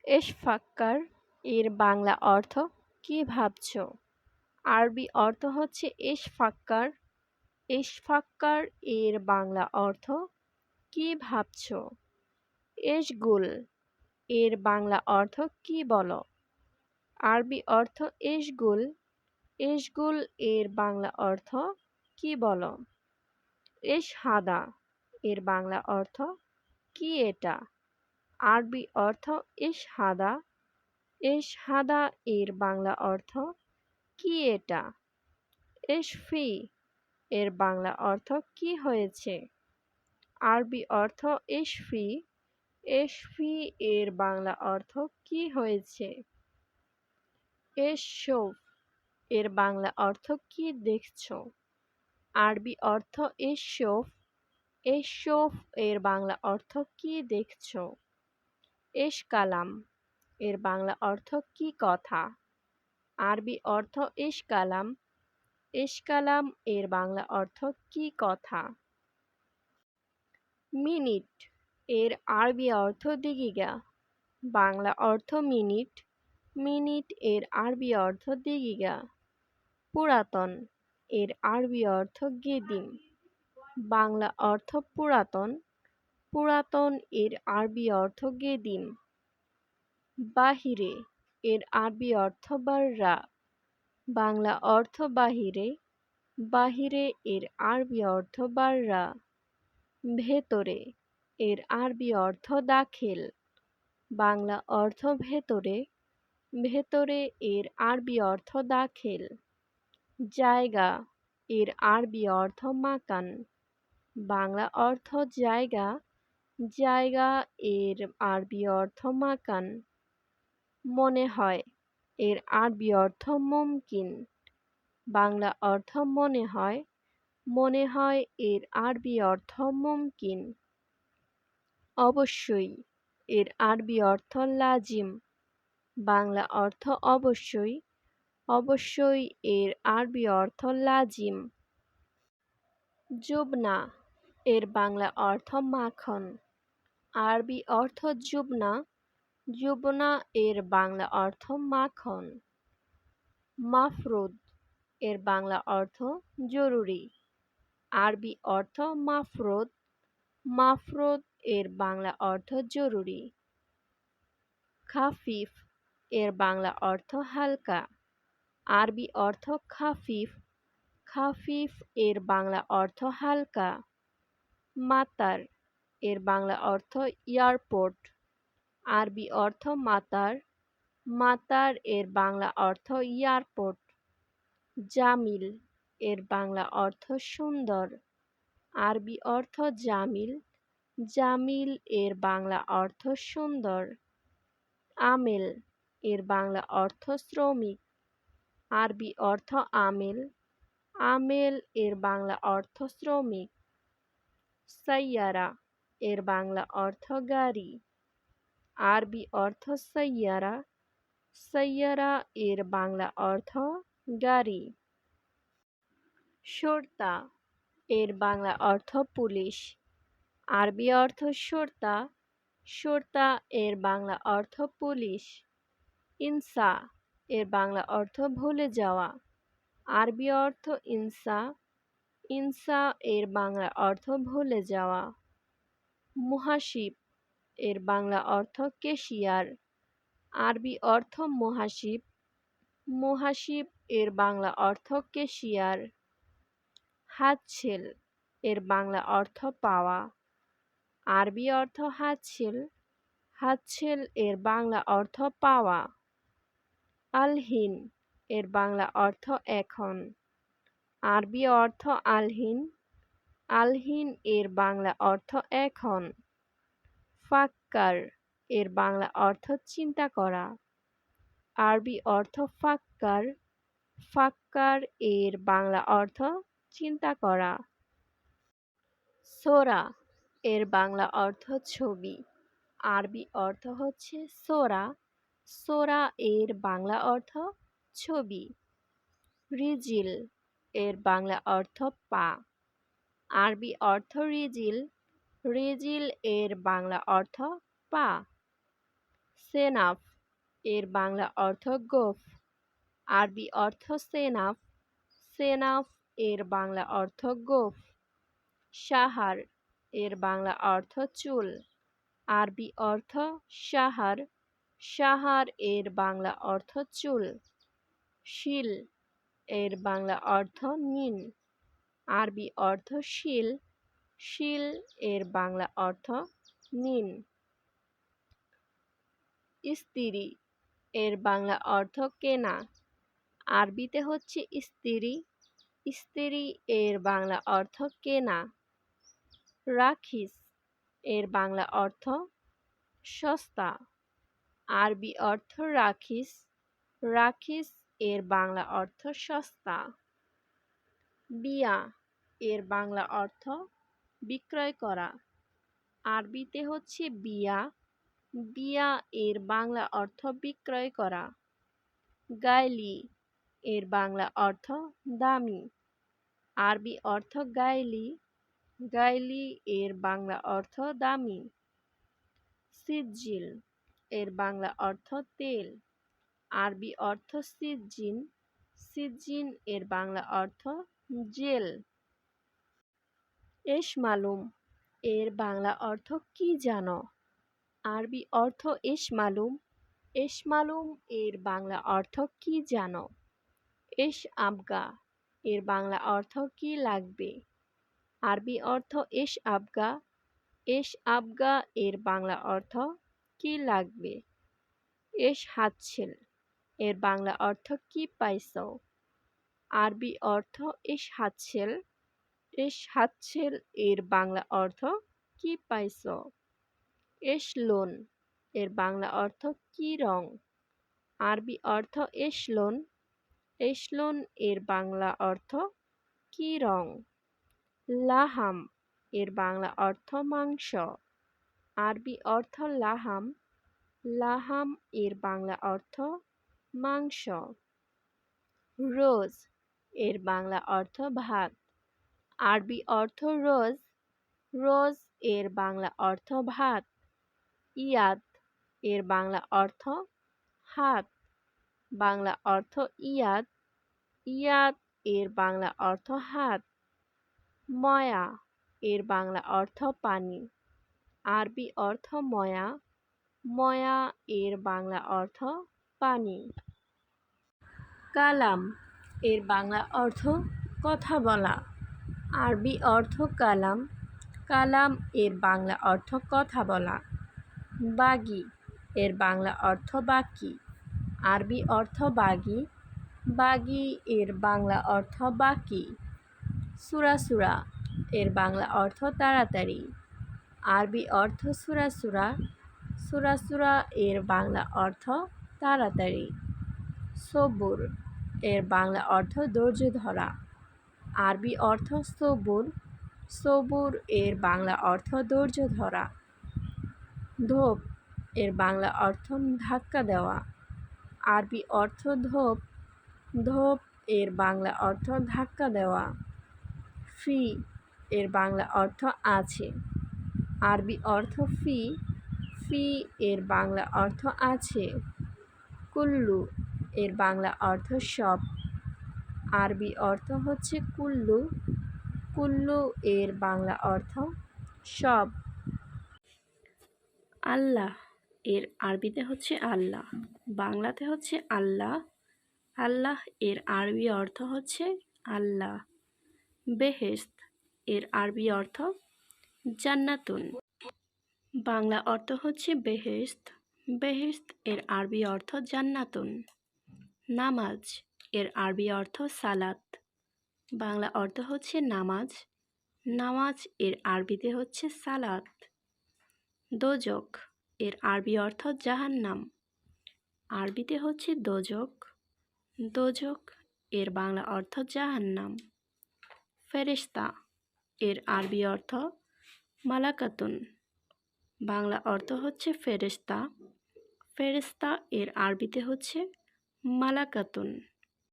এশফাক্কার এর বাংলা অর্থ কী ভাবছো? আরবি অর্থ হচ্ছে এশফাক্কার। এশফাক্কার এর বাংলা অর্থ কী ভাবছো? এশগুল এর বাংলা অর্থ কী বলো? আরবি অর্থ এশগুল। এশগুল এর বাংলা অর্থ কী বলো? এশহাদা এর বাংলা অর্থ কী এটা? আরবি অর্থ এশহাদা। এশহাদা এর বাংলা অর্থ কী এটা? এশফি এর বাংলা অর্থ কী হয়েছে? আরবি অর্থ এশফি। এশফি এর বাংলা অর্থ কী হয়েছে? এশশোফ এর বাংলা অর্থ কী দেখছো? আরবি অর্থ এশশোফ। এশশোফ এর বাংলা অর্থ কী দেখছো? এশকালাম এর বাংলা অর্থ কী কথা? আরবি অর্থ এশকালাম। এশকালাম এর বাংলা অর্থ কী কথা? মিনিট এর আরবি অর্থ দিগিগা। বাংলা অর্থ মিনিট। মিনিট এর আরবি অর্থ দিগিগা। পুরাতন এর আরবি অর্থ গেদিম। বাংলা অর্থ পুরাতন। পুরাতন এর আরবি অর্থ গেদিম। বাহিরে এর আরবি অর্থ বাররা। বাংলা অর্থ বাহিরে। বাহিরে এর আরবি অর্থ বাররা। ভেতরে এর আরবি অর্থ দাখিল। বাংলা অর্থ ভেতরে। ভেতরে এর আরবি অর্থ দাখিল। জায়গা এর আরবি অর্থ মাকান। বাংলা অর্থ জায়গা। জায়গা এর আরবি অর্থ মাকান। মনে হয় এর আরবি অর্থ মুমকিন। বাংলা অর্থ মনে হয়। মনে হয় এর আরবি অর্থ মুমকিন। অবশ্যই এর আরবি অর্থ লাজিম। বাংলা অর্থ অবশ্যই। অবশ্যই এর আরবি অর্থ লাজিম। জুবনা এর বাংলা অর্থ মাখন। আরবি অর্থ জুবনা। জুবনা এর বাংলা অর্থ মাখন। মাফরুদ এর বাংলা অর্থ জরুরি। আরবি অর্থ মাফরুদ। মাফরুদ এর বাংলা অর্থ জরুরি। খাফিফ এর বাংলা অর্থ হালকা। আরবি অর্থ খাফিফ। খাফিফ এর বাংলা অর্থ হালকা। মাতার এর বাংলা অর্থ এয়ারপোর্ট। আরবি অর্থ মাতার। মাতার এর বাংলা অর্থ এয়ারপোর্ট। জামিল এর বাংলা অর্থ সুন্দর। আরবি অর্থ জামিল। জামিল এর বাংলা অর্থ সুন্দর। আমেল এর বাংলা অর্থ শ্রমিক। আরবি অর্থ আমেল। আমেল এর বাংলা অর্থ শ্রমিক। সাইয়ারা এর বাংলা অর্থ গাড়ি। আরবি অর্থ সাইয়ারা। সাইয়ারা এর বাংলা অর্থ গাড়ি। শর্তা এর বাংলা অর্থ পুলিশ। আরবি অর্থ শর্তা। শর্তা এর বাংলা অর্থ পুলিশ। ইনসা এর বাংলা অর্থ ভুলে যাওয়া। আরবি অর্থ ইনসা। ইনসা এর বাংলা অর্থ ভুলে যাওয়া। মুহাসিব এর বাংলা অর্থ কেশিয়ার। আরবি অর্থ মুহাসিব। মুহাসিব এর বাংলা অর্থ কেশিয়ার। হাতছেল এর বাংলা অর্থ পাওয়া। আরবি অর্থ হাতছেল। হাতছেল এর বাংলা অর্থ পাওয়া। আলহিন এর বাংলা অর্থ এখন। আরবি অর্থ আলহিন। আলহিন এর বাংলা অর্থ এখন। ফাক্কার এর বাংলা অর্থ চিন্তা করা। আরবি অর্থ ফাক্কার। ফাক্কার এর বাংলা অর্থ চিন্তা করা। সোরা এর বাংলা অর্থ ছবি। আরবি অর্থ হচ্ছে সোরা। সোরা এর বাংলা অর্থ ছবি। রিজিল এর বাংলা অর্থ পা। আরবি অর্থ রিজিল। রিজিল এর বাংলা অর্থ পা। সেনাফ এর বাংলা অর্থ গোঁফ। আরবি অর্থ সেনাফ। সেনাফ এর বাংলা অর্থ গোঁফ। সাহার এর বাংলা অর্থ চুল। আরবি অর্থ সাহার। সাহার এর বাংলা অর্থ চুল। শিল এর বাংলা অর্থ নিন। আরবি অর্থ শিল। শিল এর বাংলা অর্থ নিন। ইস্তিরি এর বাংলা অর্থ কেনা। আরবিতে হচ্ছে ইস্তিরি। ইস্তিরি এর বাংলা অর্থ কেনা। রাখিস এর বাংলা অর্থ সস্তা। আরবি অর্থ রাখিস। রাখিস এর বাংলা অর্থ সস্তা। বিয়া এর বাংলা অর্থ বিক্রয় করা। আরবিতে হচ্ছে বিয়া। বিয়া এর বাংলা অর্থ বিক্রয় করা। গাইলি এর বাংলা অর্থ দামি। আরবি অর্থ গাইলি। গাইলি এর বাংলা অর্থ দামি। সিজ্জিল এর বাংলা অর্থ তেল। আরবি অর্থ সিজ্জিন। সিজ্জিন এর বাংলা অর্থ জেল। এশ মালুম এর বাংলা অর্থ কি জানো? আরবি অর্থ এশ মালুম। এশ মালুম এর বাংলা অর্থ কি জানো? এশ আবগা এর বাংলা অর্থ কি লাগবে? আরবি অর্থ এশ আবগা। এশ আবগা এর বাংলা অর্থ কি লাগবে? এশ হাতছেল এর বাংলা অর্থ কি পাইছো? আরবি অর্থ এশ হাতছেল। এশ হাতছেল এর বাংলা অর্থ কি পাইছো? এশ লোন এর বাংলা অর্থ কি রং? আরবি অর্থ এশ লোন। এশ লোন এর বাংলা অর্থ কি রং? লাহাম এর বাংলা অর্থ মাংস। আরবি অর্থ লাহাম। লাহাম এর বাংলা অর্থ মাংস। রোজ এর বাংলা অর্থ ভাত। আরবি অর্থ রোজ। রোজ এর বাংলা অর্থ ভাত। ইয়াদ এর বাংলা অর্থ হাত। বাংলা অর্থ ইয়াদ। ইয়াদ এর বাংলা অর্থ হাত। ময়া এর বাংলা অর্থ পানি। আরবি অর্থ ময়া। ময়া এর বাংলা অর্থ পানি। কালাম এর বাংলা অর্থ কথা বলা। আরবি অর্থ কালাম। কালাম এর বাংলা অর্থ কথা বলা। বাগি এর বাংলা অর্থ বাকি। আরবি অর্থ বাগি। বাগি এর বাংলা অর্থ বাকি। সুরাসুরা এর বাংলা অর্থ তাড়াতাড়ি। আরবি অর্থ সুরাসুরা। সুরাসুরা এর বাংলা অর্থ তাড়াতাড়ি। সবুর এর বাংলা অর্থ ধৈর্য ধরা। আরবি অর্থ সবুর। সবুর এর বাংলা অর্থ ধৈর্য ধরা। ধোপ এর বাংলা অর্থ ধাক্কা দেওয়া। আরবি অর্থ ধোপ। ধোপ এর বাংলা অর্থ ধাক্কা দেওয়া। ফি এর বাংলা অর্থ আছে। আরবি অর্থ ফি। ফি এর বাংলা অর্থ আছে। কুল্লু এর বাংলা অর্থ সব। আরবি অর্থ হচ্ছে কুল্লু। কুল্লু এর বাংলা অর্থ সব। আল্লাহ এর আরবিতে হচ্ছে আল্লাহ। বাংলাতে হচ্ছে আল্লাহ। আল্লাহ এর আরবি অর্থ হচ্ছে আল্লাহ। বেহেশত এর আরবি অর্থ জান্নাতুন। বাংলা অর্থ হচ্ছে বেহেশত। বেহেশত এর আরবি অর্থ জান্নাতুন। নামাজ এর আরবি অর্থ সালাত। বাংলা অর্থ হচ্ছে নামাজ। নামাজ এর আরবিতে হচ্ছে সালাত। দোজক এর আরবি অর্থ জাহান্নাম। আরবিতে হচ্ছে দোজক। দোজক এর বাংলা অর্থ জাহান্নাম। ফেরেশতা এর আরবি অর্থ মালাকাতুন। বাংলা অর্থ হচ্ছে ফেরেশতা। ফেরেশতা এর আরবিতে হচ্ছে মালাকাতুন।